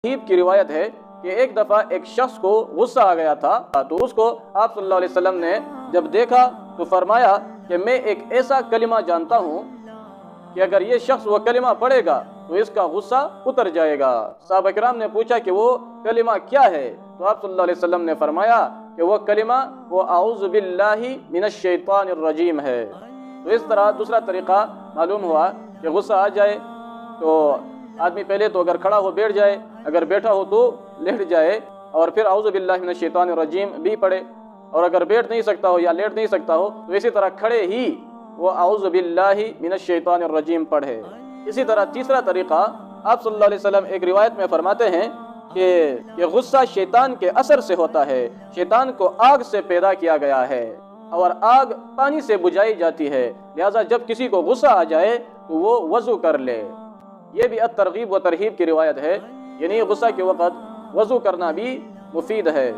کی روایت ہے کہ ایک دفعہ ایک شخص کو غصہ آ گیا تھا، تو اس کو آپ صلی اللہ علیہ وسلم نے جب دیکھا تو فرمایا کہ میں ایک ایسا کلمہ جانتا ہوں کہ اگر یہ شخص وہ کلمہ پڑھے گا تو اس کا غصہ اتر جائے گا۔ صحابہ کرام نے پوچھا کہ وہ کلمہ کیا ہے؟ تو آپ صلی اللہ علیہ وسلم نے فرمایا کہ وہ کلمہ وہ اعوذ باللہ من الشیطان الرجیم ہے۔ تو اس طرح دوسرا طریقہ معلوم ہوا کہ غصہ آ جائے تو آدمی پہلے تو اگر کھڑا ہو بیٹھ جائے، اگر بیٹھا ہو تو لیٹ جائے، اور پھر اعوذ باللہ من الشیطان الرجیم بھی پڑھے، اور اگر بیٹھ نہیں سکتا ہو یا لیٹ نہیں سکتا ہو تو اسی طرح کھڑے ہی وہ اعوذ باللہ من الشیطان الرجیم پڑھے۔ اسی طرح تیسرا طریقہ آپ صلی اللہ علیہ وسلم ایک روایت میں فرماتے ہیں کہ غصہ شیطان کے اثر سے ہوتا ہے، شیطان کو آگ سے پیدا کیا گیا ہے اور آگ پانی سے بجھائی جاتی ہے، لہذا جب کسی کو غصہ آ جائے تو وہ وضو کر لے۔ یہ بھی الترغیب و ترہیب کی روایت ہے، یعنی غصہ کے وقت وضو کرنا بھی مفید ہے۔